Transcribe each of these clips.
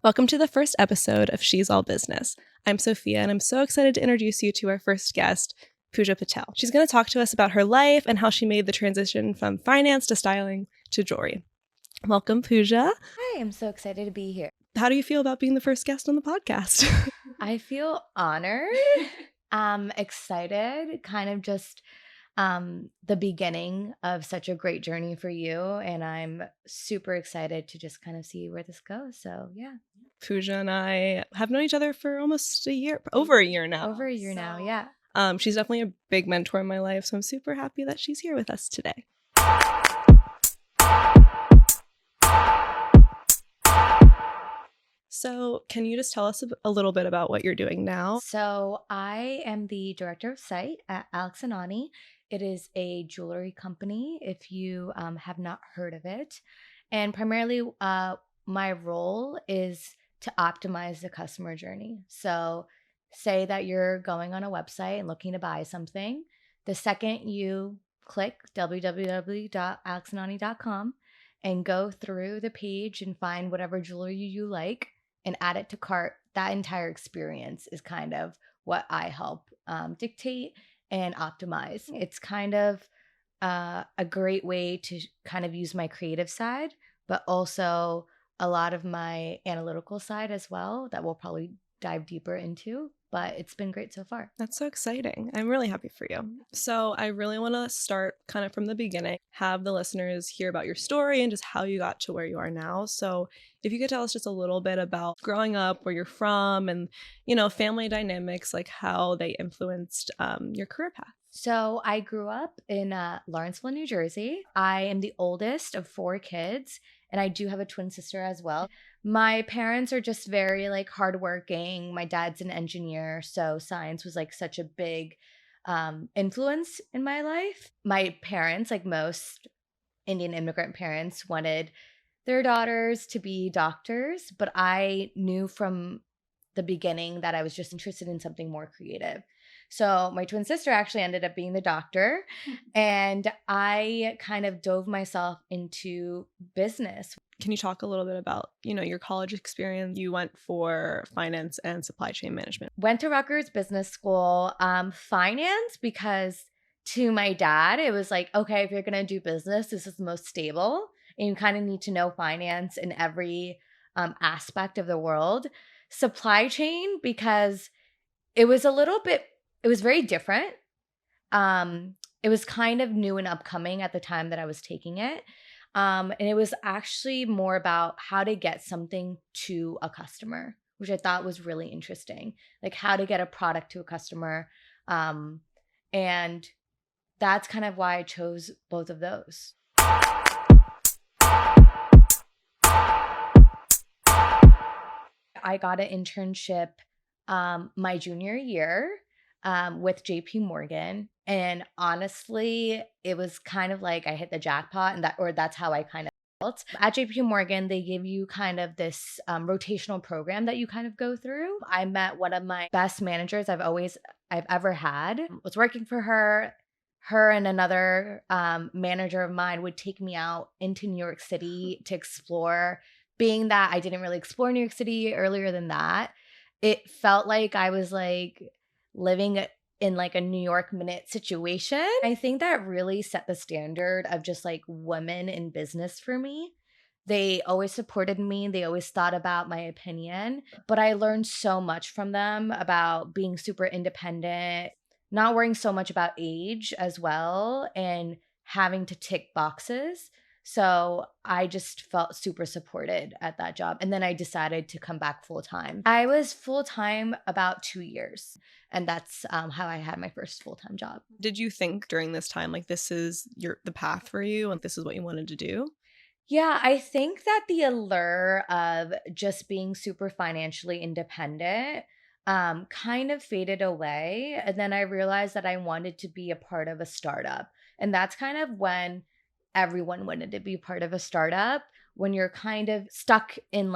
Welcome to the first episode of She's All Business. I'm Sophia, and I'm so excited to introduce you to our first guest, Puja Patel. She's going to talk to us about her life and how she made the transition from finance to styling to jewelry. Welcome, Puja. Hi, I'm so excited to be here. How do you feel about being the first guest on the podcast? I feel honored. I'm excited, kind of just the beginning of such a great journey for you. And I'm super excited to just kind of see where this goes. So, yeah. Puja and I have known each other for almost a year, over a year now. Yeah. She's definitely a big mentor in my life, so I'm super happy that she's here with us today. So can you just tell us a little bit about what you're doing now? So, I am the director of site at Alex and Ani. It is a jewelry company, if you have not heard of it. And primarily, my role is to optimize the customer journey. So, say that you're going on a website and looking to buy something. The second you click www.alexandani.com and go through the page and find whatever jewelry you like and add it to cart, that entire experience is kind of what I help dictate and optimize. It's kind of a great way to kind of use my creative side, but also a lot of my analytical side as well that we'll probably dive deeper into. But it's been great so far. That's so exciting. I'm really happy for you. So I really want to start kind of from the beginning, have the listeners hear about your story and just how you got to where you are now. So if you could tell us just a little bit about growing up, where you're from, and, family dynamics, like how they influenced your career path. So I grew up in Lawrenceville, New Jersey. I am the oldest of 4 kids, and I do have a twin sister as well. My parents are just very hardworking. My dad's an engineer, so science was such a big influence in my life. My parents, like most Indian immigrant parents, wanted their daughters to be doctors, but I knew from the beginning that I was just interested in something more creative. So my twin sister actually ended up being the doctor, and I kind of dove myself into business. Can you talk a little bit about, your college experience? You went for finance and supply chain management. Went to Rutgers Business School, finance, because to my dad, it was like, okay, if you're going to do business, this is the most stable. And you kind of need to know finance in every aspect of the world. Supply chain, because it was very different. It was kind of new and upcoming at the time that I was taking it. And it was actually more about how to get something to a customer, which I thought was really interesting, like how to get a product to a customer. And that's kind of why I chose both of those. I got an internship my junior year with JP Morgan. And honestly, it was kind of like I hit the jackpot, and that's how I kind of felt. At JP Morgan, they give you kind of this rotational program that you kind of go through. I met one of my best managers I've ever had. Was working for her. Her and another manager of mine would take me out into New York City to explore. Being that I didn't really explore New York City earlier than that, it felt like I was living in a New York Minute situation. I think that really set the standard of just women in business for me. They always supported me. They always thought about my opinion, but I learned so much from them about being super independent, not worrying so much about age as well, and having to tick boxes. So I just felt super supported at that job. And then I decided to come back full time. I was full time about 2 years. And that's how I had my first full time job. Did you think during this time, this is the path for you and this is what you wanted to do? Yeah, I think that the allure of just being super financially independent kind of faded away. And then I realized that I wanted to be a part of a startup. And that's kind of when everyone wanted to be part of a startup. When you're kind of stuck in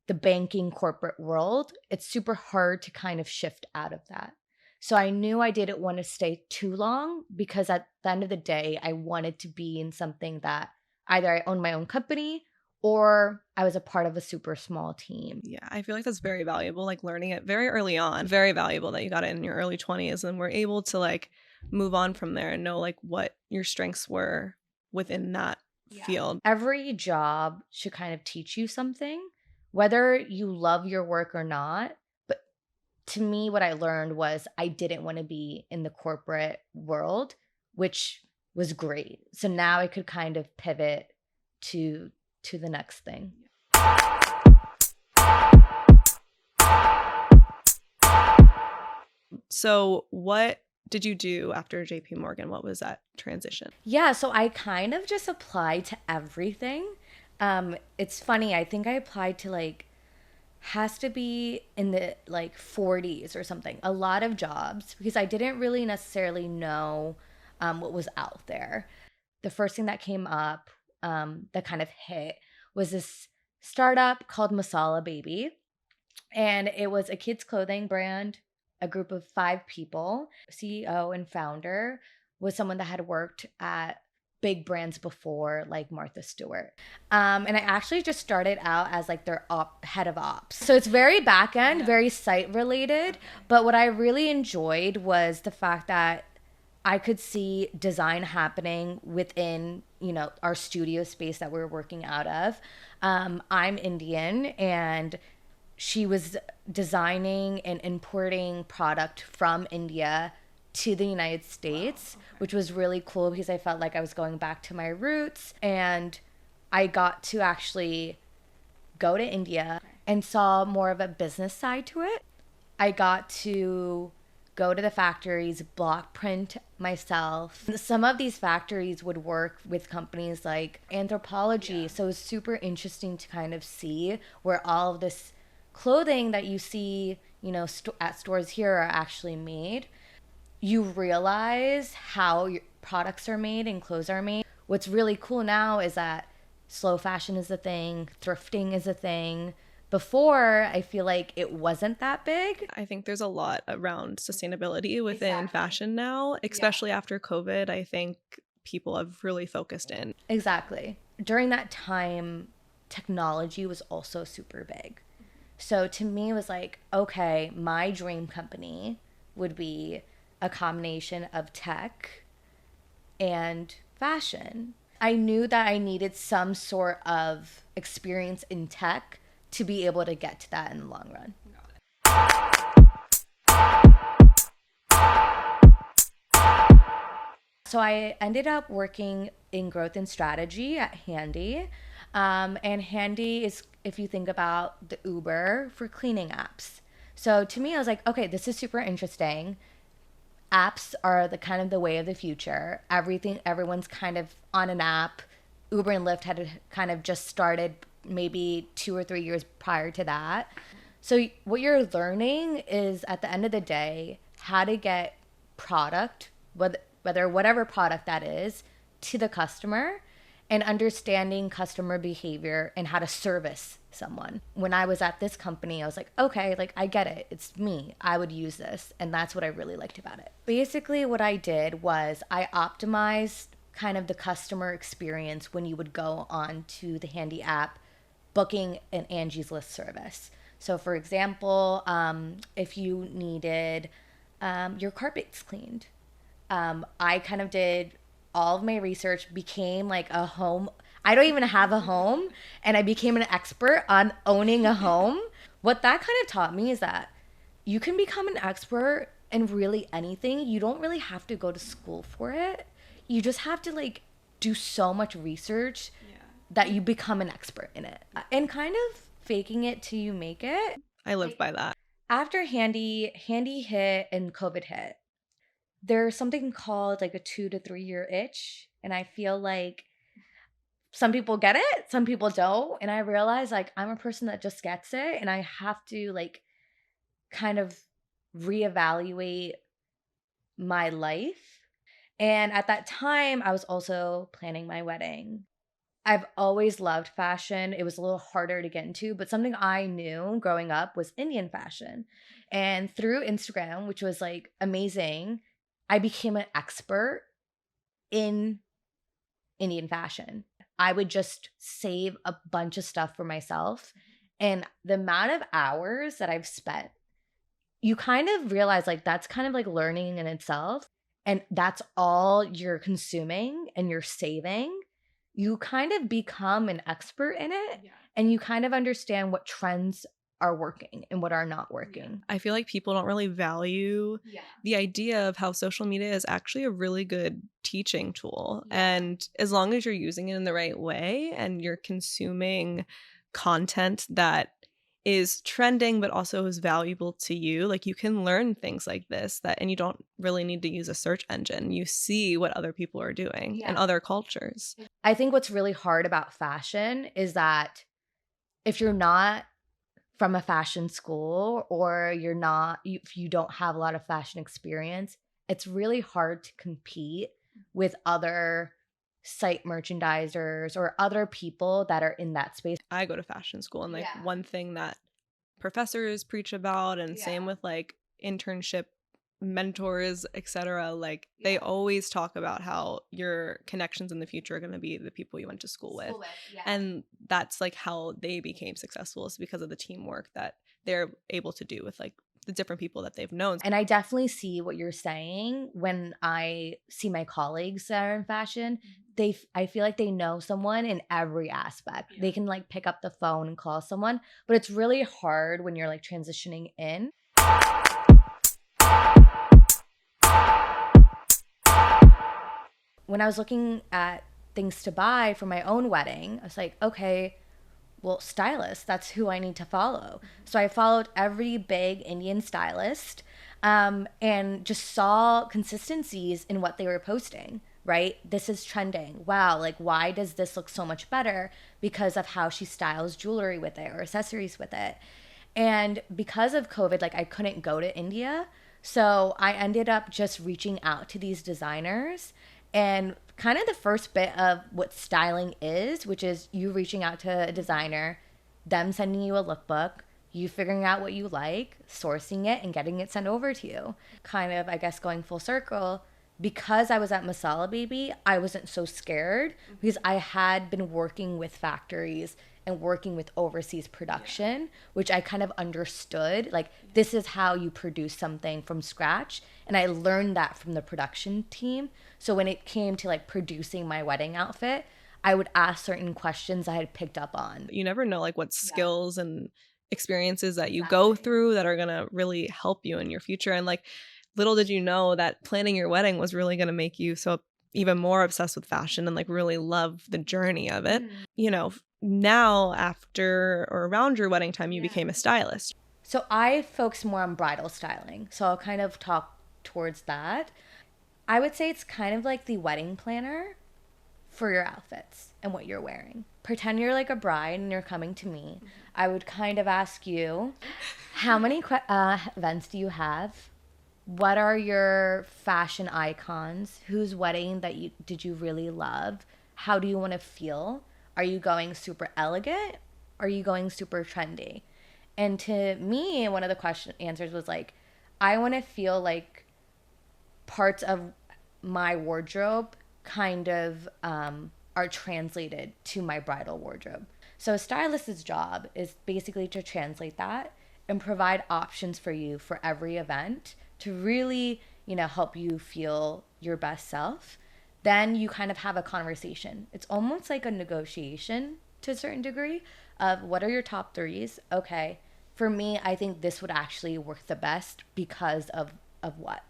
the banking corporate world, it's super hard to kind of shift out of that. So I knew I didn't want to stay too long, because at the end of the day, I wanted to be in something that either I own my own company or I was a part of a super small team. Yeah, I feel like that's very valuable, like learning it very early on. Very valuable that you got it in your early 20s and were able to like move on from there and know like what your strengths were within that field. Every job should kind of teach you something, whether you love your work or not. But to me, what I learned was I didn't want to be in the corporate world, which was great. So now I could kind of pivot to the next thing. So, what did you do after JP Morgan? What was that transition? Yeah, so I kind of just applied to everything. It's funny, I think I applied to like has to be in the like 40s or something. A lot of jobs because I didn't really necessarily know what was out there. The first thing that came up that kind of hit was this startup called Masala Baby. And it was a kids' clothing brand, a group of 5 people. CEO and founder was someone that had worked at big brands before, like Martha Stewart. And I actually just started out as like their head of ops. So it's very back end, very site related. But what I really enjoyed was the fact that I could see design happening within, our studio space that we were working out of. I'm Indian, and she was designing and importing product from India to the United States, which was really cool because I felt like I was going back to my roots. And I got to actually go to India and saw more of a business side to it. I got to go to the factories, block print myself. Some of these factories would work with companies like Anthropology. So it was super interesting to kind of see where all of this clothing that you see, at stores here are actually made. You realize how your products are made and clothes are made. What's really cool now is that slow fashion is a thing, thrifting is a thing. Before, I feel like it wasn't that big. I think there's a lot around sustainability within fashion now, especially after COVID. I think people have really focused in. Exactly. During that time, technology was also super big. So to me, it was like, okay, my dream company would be a combination of tech and fashion. I knew that I needed some sort of experience in tech to be able to get to that in the long run. So I ended up working in growth and strategy at Handy. And Handy is, if you think about the Uber for cleaning apps. So to me, I was like, okay, this is super interesting. Apps are the kind of the way of the future. Everyone's kind of on an app. Uber and Lyft had kind of just started maybe 2 or 3 years prior to that. So what you're learning is at the end of the day, how to get product, whatever product that is, to the customer, and understanding customer behavior and how to service someone. When I was at this company, I was like, okay, like I get it. It's me. I would use this. And that's what I really liked about it. Basically, what I did was I optimized kind of the customer experience when you would go on to the Handy app booking an Angie's List service. So for example, if you needed your carpets cleaned, I kind of did all of my research, became like a home. I don't even have a home, and I became an expert on owning a home. What that kind of taught me is that you can become an expert in really anything. You don't really have to go to school for it. You just have to like do so much research that you become an expert in it. And kind of faking it till you make it. I live by that. After Handy hit and COVID hit, there's something called like a 2 to 3 year itch. And I feel like some people get it, some people don't. And I realize like I'm a person that just gets it, and I have to like kind of reevaluate my life. And at that time, I was also planning my wedding. I've always loved fashion. It was a little harder to get into, but something I knew growing up was Indian fashion. And through Instagram, which was like amazing, I became an expert in Indian fashion. I would just save a bunch of stuff for myself. And the amount of hours that I've spent, you kind of realize like that's kind of like learning in itself. And that's all you're consuming and you're saving. You kind of become an expert in it, and you kind of understand what trends are working and what are not working. I feel like people don't really value the idea of how social media is actually a really good teaching tool. And as long as you're using it in the right way and you're consuming content that is trending but also is valuable to you, like you can learn things like this and you don't really need to use a search engine. You see what other people are doing in other cultures. I think what's really hard about fashion is that if you're not from a fashion school, or if you don't have a lot of fashion experience, it's really hard to compete with other site merchandisers or other people that are in that space. I go to fashion school, and like one thing that professors preach about, and same with like internship mentors, etc., like they always talk about how your connections in the future are going to be the people you went to school with. And that's like how they became successful, is because of the teamwork that they're able to do with like the different people that they've known. And I definitely see what you're saying when I see my colleagues that are in fashion. I feel like they know someone in every aspect. They can like pick up the phone and call someone, but it's really hard when you're like transitioning in. When I was looking at things to buy for my own wedding, I was like, okay, well, stylist, that's who I need to follow. So I followed every big Indian stylist, and just saw consistencies in what they were posting, right? This is trending. Wow, like why does this look so much better? Because of how she styles jewelry with it or accessories with it. And because of COVID, like I couldn't go to India. So I ended up just reaching out to these designers, and kind of the first bit of what styling is, which is you reaching out to a designer, them sending you a lookbook, you figuring out what you like, sourcing it, and getting it sent over to you. Kind of, I guess, going full circle. Because I was at Masala Baby, I wasn't so scared because I had been working with factories and working with overseas production, which I kind of understood. Like, this is how you produce something from scratch. And I learned that from the production team. So when it came to like producing my wedding outfit, I would ask certain questions I had picked up on. You never know like what skills and experiences that you go through that are going to really help you in your future. And like, little did you know that planning your wedding was really going to make you so even more obsessed with fashion and like really love the journey of it. You know, now after or around your wedding time, you became a stylist. So I focus more on bridal styling. So I'll kind of talk towards that. I would say it's kind of like the wedding planner for your outfits and what you're wearing. Pretend you're like a bride and you're coming to me. I would kind of ask you, how many events do you have? What are your fashion icons? Whose wedding did you really love? How do you want to feel? Are you going super elegant? Or are you going super trendy? And to me, one of the answers was like, I want to feel like parts of my wardrobe kind of are translated to my bridal wardrobe. So a stylist's job is basically to translate that and provide options for you for every event to really, help you feel your best self. Then you kind of have a conversation. It's almost like a negotiation to a certain degree of what are your top threes? Okay, for me, I think this would actually work the best because of what?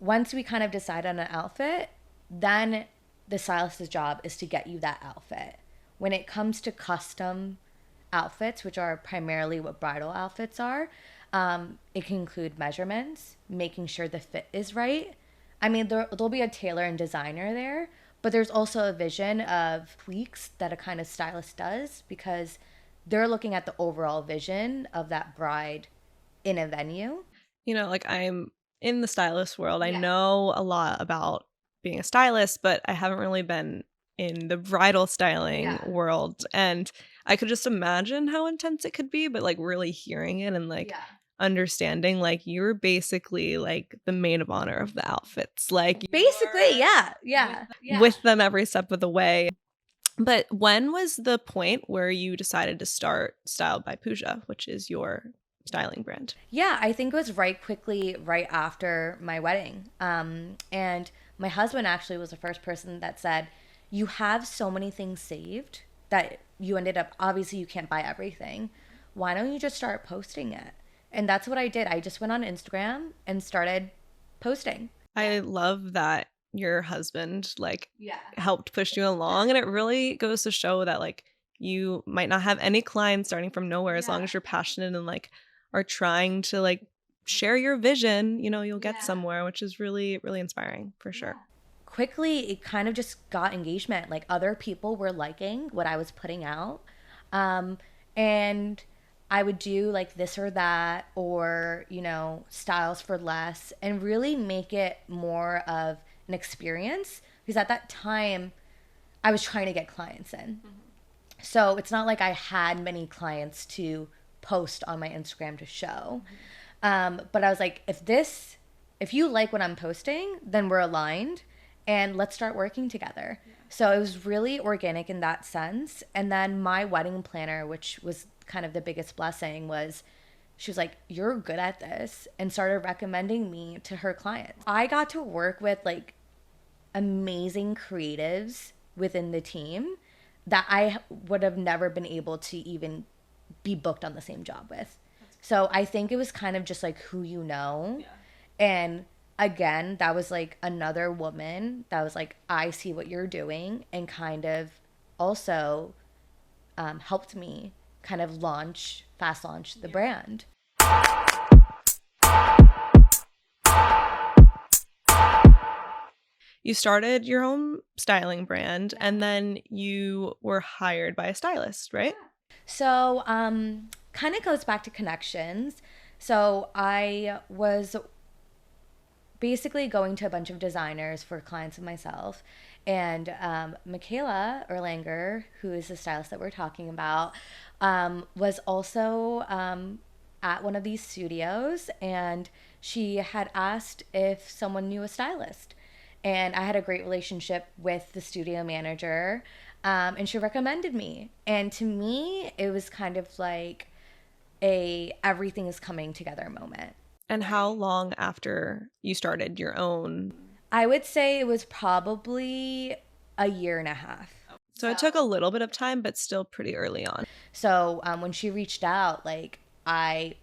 Once we kind of decide on an outfit, then the stylist's job is to get you that outfit. When it comes to custom outfits, which are primarily what bridal outfits are, it can include measurements, making sure the fit is right. I mean, there'll be a tailor and designer there, but there's also a vision of tweaks that a kind of stylist does because they're looking at the overall vision of that bride in a venue. Like I'm in the stylist world. I know a lot about being a stylist, but I haven't really been in the bridal styling world. And I could just imagine how intense it could be, but like really hearing it and like understanding, like you're basically like the maid of honor of the outfits. Like basically, yeah. With them every step of the way. But when was the point where you decided to start Styled by Puja, which is your styling brand? Yeah, I think it was right after my wedding. And my husband actually was the first person that said, "You have so many things saved that you ended up, obviously, you can't buy everything. Why don't you just start posting it?" And that's what I did. I just went on Instagram and started posting. I love that your husband like Yeah. helped push you along, and it really goes to show that like you might not have any clients starting from nowhere as long Yeah. as you're passionate and like are trying to like share your vision, you'll get Yeah. somewhere, which is really really inspiring for Yeah. sure. Quickly, it kind of just got engagement. Like other people were liking what I was putting out. Um, and I would do like this or that, or, styles for less, and really make it more of an experience. Because at that time, I was trying to get clients in. So it's not like I had many clients to post on my Instagram to show. But I was like, if you like what I'm posting, then we're aligned and let's start working together. So it was really organic in that sense. And then my wedding planner, which was kind of the biggest blessing, was she was like, "You're good at this," and started recommending me to her clients. I got to work with like amazing creatives within the team that I would have never been able to even be booked on the same job with. So I think it was kind of just like who you know. Yeah. And again, that was like another woman that was like, "I see what you're doing," and kind of also helped me kind of fast launch the brand. You started your own styling brand and then you were hired by a stylist, right? So, kind of goes back to connections. So, I was basically going to a bunch of designers for clients of myself. And Michaela Erlanger, who is the stylist that we're talking about, was also at one of these studios. And she had asked if someone knew a stylist. And I had a great relationship with the studio manager. And she recommended me. And to me, it was kind of like everything is coming together moment. And how long after you started your own? I would say it was probably a year and a half. So it took a little bit of time, but still pretty early on. So when she reached out, like I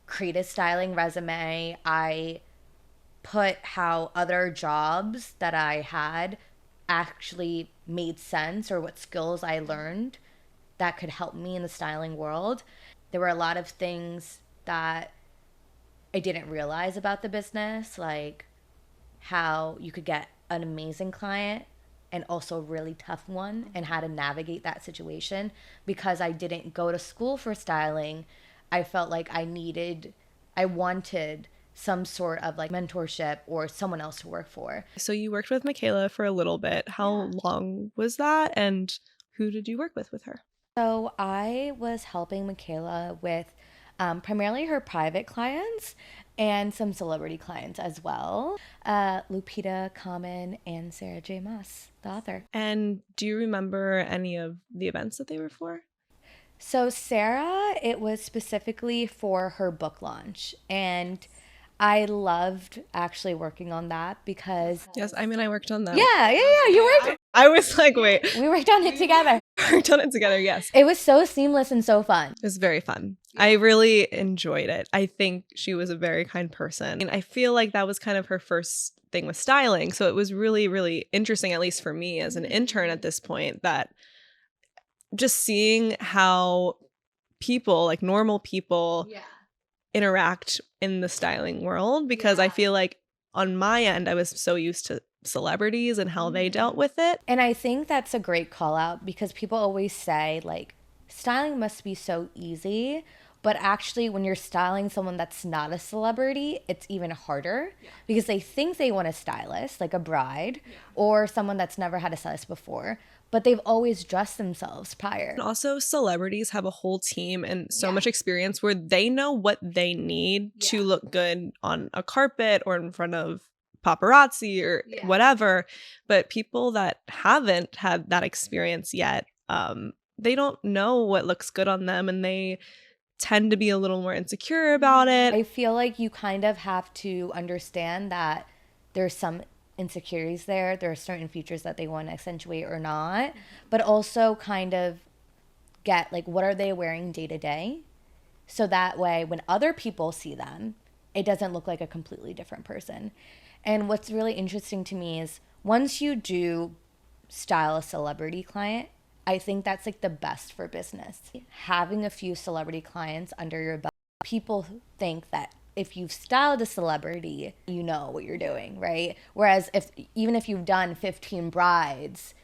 created a styling resume. I put how other jobs that I had actually made sense, or what skills I learned that could help me in the styling world. There were a lot of things that I didn't realize about the business, like how you could get an amazing client and also a really tough one, and how to navigate that situation. Because I didn't go to school for styling, I felt like I wanted some sort of like mentorship or someone else to work for. So you worked with Michaela for a little bit. How long was that? And who did you work with her? So I was helping Michaela with primarily her private clients and some celebrity clients as well. Lupita Common and Sarah J. Maas, the author. And do you remember any of the events that they were for? So Sarah, it was specifically for her book launch. And I loved actually working on that because... Yes, I mean, I worked on that. Yeah, you worked. I was like, wait. We worked on it together. Worked on it together, yes. It was so seamless and so fun. It was very fun. I really enjoyed it. I think she was a very kind person. And I feel like that was kind of her first thing with styling. So it was really, really interesting, at least for me as an intern at this point, that just seeing how people, like normal people, interact in the styling world. Because I feel like on my end, I was so used to celebrities and how they dealt with it. And I think that's a great call out, because people always say like styling must be so easy, but actually when you're styling someone that's not a celebrity, it's even harder because they think they want a stylist, like a bride or someone that's never had a stylist before, but they've always dressed themselves prior. And also celebrities have a whole team and so much experience where they know what they need to look good on a carpet or in front of paparazzi or whatever. But people that haven't had that experience yet they don't know what looks good on them, and they tend to be a little more insecure about it. I feel like you kind of have to understand that there's some insecurities there. There are certain features that they want to accentuate or not, but also kind of get like, what are they wearing day to day? So that way, when other people see them, it doesn't look like a completely different person. And what's really interesting to me is once you do style a celebrity client, I think that's like the best for business. Having a few celebrity clients under your belt, people think that if you've styled a celebrity, you know what you're doing, right? Whereas even if you've done 15 brides,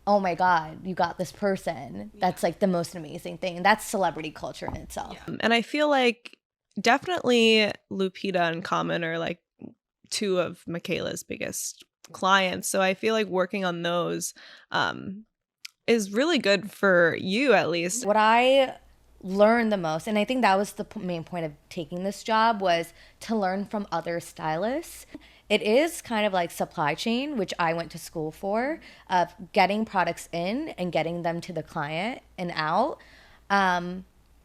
oh my God, you got this person. That's like the most amazing thing. And that's celebrity culture in itself. And I feel like definitely Lupita and Common are like two of Michaela's biggest clients. So I feel like working on those is really good for you, at least. What I learned the most, and I think that was the main point of taking this job, was to learn from other stylists. It is kind of like supply chain, which I went to school for, of getting products in and getting them to the client and out.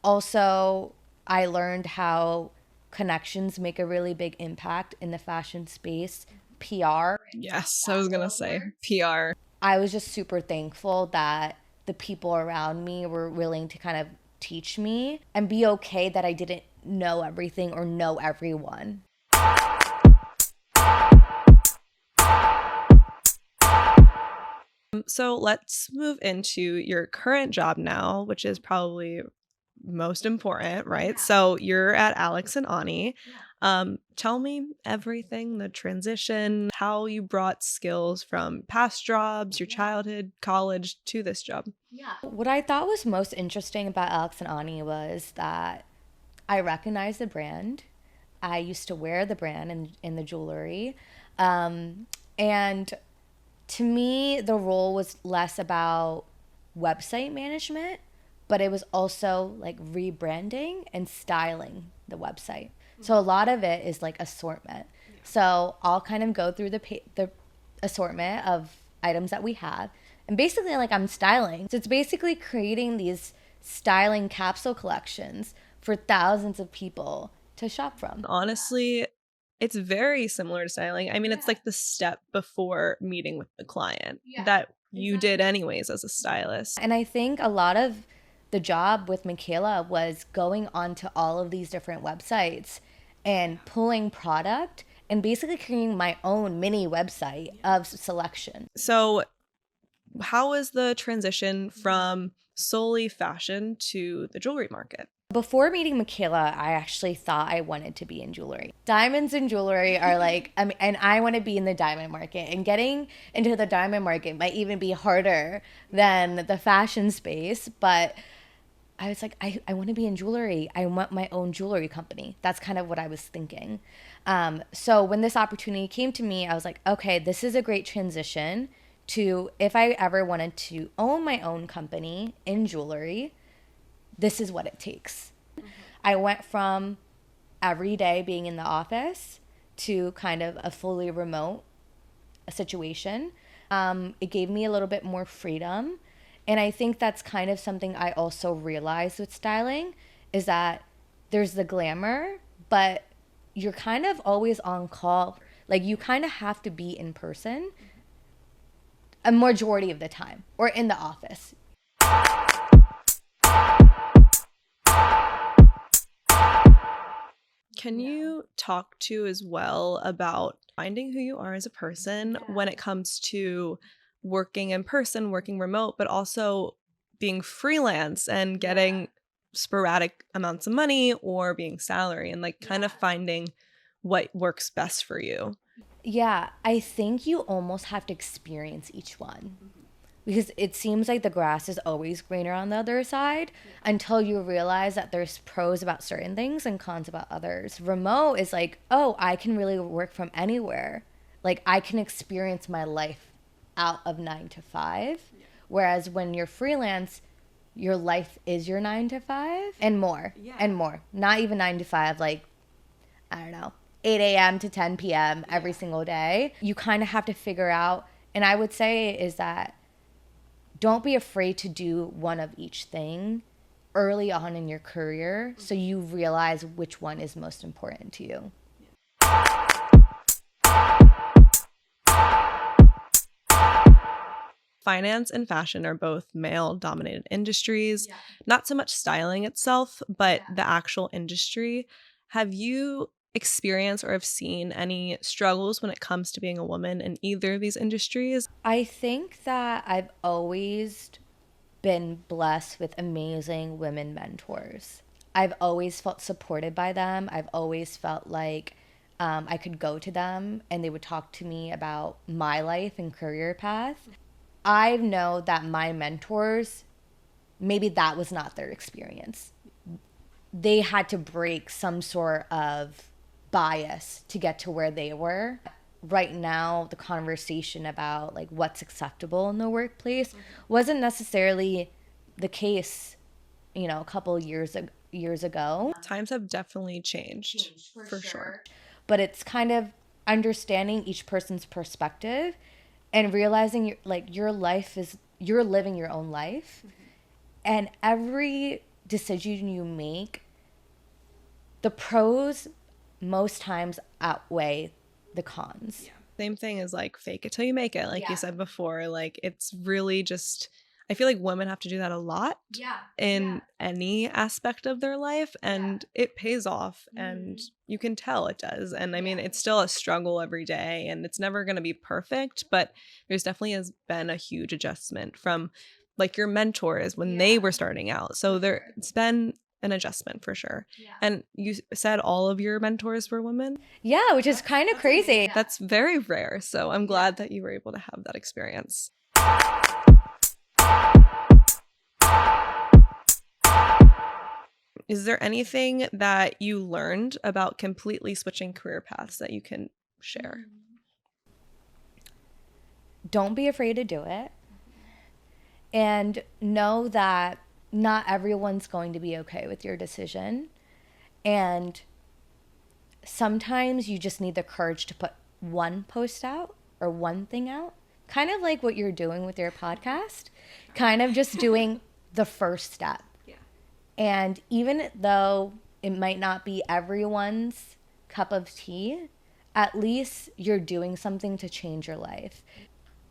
Also, I learned how connections make a really big impact in the fashion space. PR. Yes, I was going to say PR. I was just super thankful that the people around me were willing to kind of teach me and be okay that I didn't know everything or know everyone. So let's move into your current job now, which is probably most important, right? Yeah. So you're at Alex and Ani. Tell me everything, the transition, how you brought skills from past jobs, your childhood, college to this job. Yeah. What I thought was most interesting about Alex and Ani was that I recognized the brand. I used to wear the brand in the jewelry. And to me, the role was less about website management, but it was also like rebranding and styling the website. So a lot of it is like assortment. So I'll kind of go through the assortment of items that we have. And basically like I'm styling. So it's basically creating these styling capsule collections for thousands of people to shop from. Honestly, it's very similar to styling. I mean, it's like the step before meeting with the client that you did anyways as a stylist. And I think a lot of the job with Michaela was going onto all of these different websites and pulling product and basically creating my own mini website of selection. So how was the transition from solely fashion to the jewelry market? Before meeting Michaela, I actually thought I wanted to be in jewelry. Diamonds and jewelry are like, and I want to be in the diamond market. And getting into the diamond market might even be harder than the fashion space. But I was like, I want to be in jewelry. I want my own jewelry company. That's kind of what I was thinking. So when this opportunity came to me, I was like, okay, this is a great transition to if I ever wanted to own my own company in jewelry, this is what it takes. I went from every day being in the office to kind of a fully remote situation. It gave me a little bit more freedom. And I think that's kind of something I also realized with styling is that there's the glamour, but you're kind of always on call. Like you kind of have to be in person a majority of the time or in the office. Can you talk to as well about finding who you are as a person when it comes to working in person, working remote, but also being freelance and getting sporadic amounts of money or being salary and like kind of finding what works best for you? Yeah, I think you almost have to experience each one. Because it seems like the grass is always greener on the other side until you realize that there's pros about certain things and cons about others. Remote is like, oh, I can really work from anywhere. Like I can experience my life out of 9 to 5. Whereas when you're freelance, your life is your 9 to 5 and more and more. Not even 9 to 5, like, I don't know, 8 a.m. to 10 p.m. every single day. You kind of have to figure out, and I would say is that don't be afraid to do one of each thing early on in your career so you realize which one is most important to you. Finance and fashion are both male dominated industries, not so much styling itself, but the actual industry. Have you experienced or have seen any struggles when it comes to being a woman in either of these industries? I think that I've always been blessed with amazing women mentors. I've always felt supported by them. I've always felt like I could go to them and they would talk to me about my life and career path. I know that my mentors, maybe that was not their experience. They had to break some sort of bias to get to where they were. Right now, the conversation about like what's acceptable in the workplace wasn't necessarily the case, a couple years ago. Times have definitely changed for sure. But it's kind of understanding each person's perspective and realizing your life is, you're living your own life, and every decision you make, the pros most times outweigh the cons. Same thing as like fake it till you make it, like you said before. Like it's really just, I feel like women have to do that a lot in any aspect of their life, and it pays off, and you can tell it does. And I mean, it's still a struggle every day, and it's never going to be perfect, but there's definitely has been a huge adjustment from like your mentors when they were starting out. So it's been an adjustment for sure. And you said all of your mentors were women? Yeah, which is kind of crazy. That's very rare. So I'm glad that you were able to have that experience. Is there anything that you learned about completely switching career paths that you can share? Don't be afraid to do it. And know that not everyone's going to be okay with your decision. And sometimes you just need the courage to put one post out or one thing out. Kind of like what you're doing with your podcast. Kind of just doing the first step. And even though it might not be everyone's cup of tea, at least you're doing something to change your life.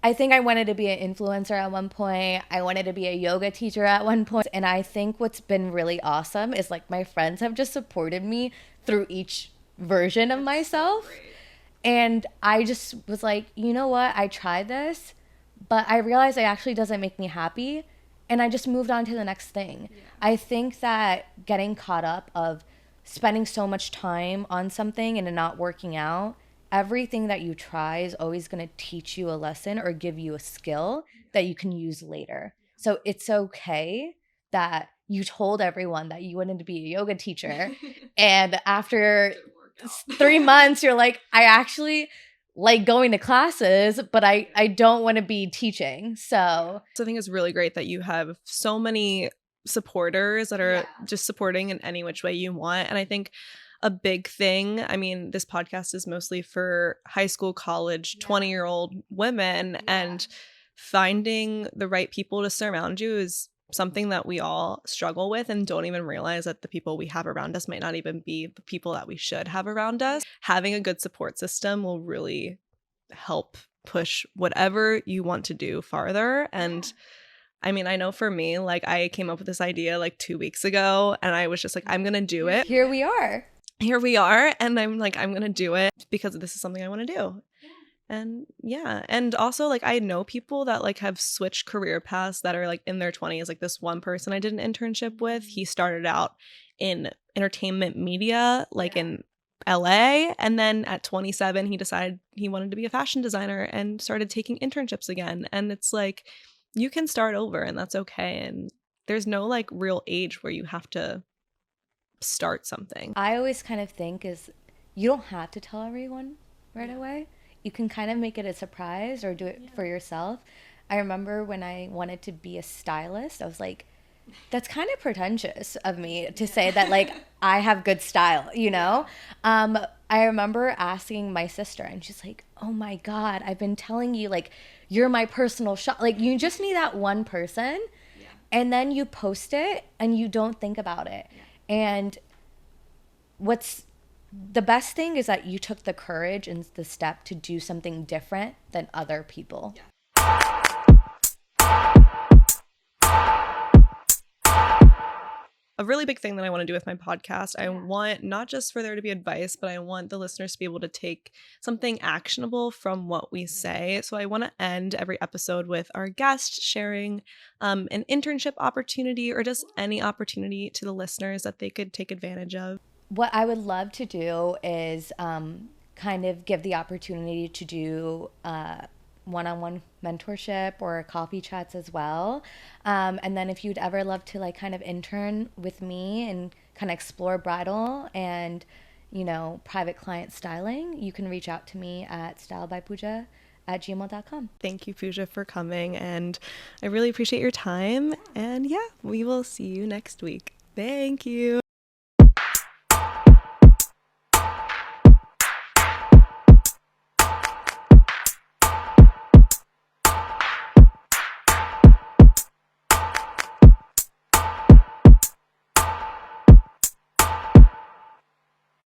I think I wanted to be an influencer at one point. I wanted to be a yoga teacher at one point. And I think what's been really awesome is like my friends have just supported me through each version of myself. And I just was like, you know what? I tried this, but I realized it actually doesn't make me happy. And I just moved on to the next thing. I think that getting caught up of spending so much time on something and it not working out, everything that you try is always going to teach you a lesson or give you a skill that you can use later. So it's okay that you told everyone that you wanted to be a yoga teacher. And after 3 months, you're like, I actually like going to classes, but I don't want to be teaching. So I think it's really great that you have so many supporters that are just supporting in any which way you want. And I think a big thing, I mean, this podcast is mostly for high school, college, 20-year-old women, and finding the right people to surround you is something that we all struggle with and don't even realize that the people we have around us might not even be the people that we should have around us. Having a good support system will really help push whatever you want to do farther. And I mean, I know for me, like I came up with this idea like 2 weeks ago and I was just like, I'm going to do it. Here we are. And I'm like, I'm going to do it because this is something I want to do. And and also like I know people that like have switched career paths that are like in their 20s. Like this one person I did an internship with, he started out in entertainment media, like in LA. And then at 27, he decided he wanted to be a fashion designer and started taking internships again. And it's like, you can start over and that's okay. And there's no like real age where you have to start something. I always kind of think is you don't have to tell everyone right away. You can kind of make it a surprise or do it for yourself. I remember when I wanted to be a stylist, I was like, That's kind of pretentious of me to say that, like, I have good style, you know? I remember asking my sister, and she's like, oh my God, I've been telling you, like, you're my personal shop. Like, you just need that one person, and then you post it and you don't think about it. And what's the best thing is that you took the courage and the step to do something different than other people. A really big thing that I want to do with my podcast, I want not just for there to be advice, but I want the listeners to be able to take something actionable from what we say. So I want to end every episode with our guest sharing an internship opportunity or just any opportunity to the listeners that they could take advantage of. What I would love to do is kind of give the opportunity to do one-on-one mentorship or coffee chats as well. And then if you'd ever love to like kind of intern with me and kind of explore bridal and, you know, private client styling, you can reach out to me at stylebypuja@gmail.com. Thank you, Puja, for coming. And I really appreciate your time. And yeah, we will see you next week. Thank you.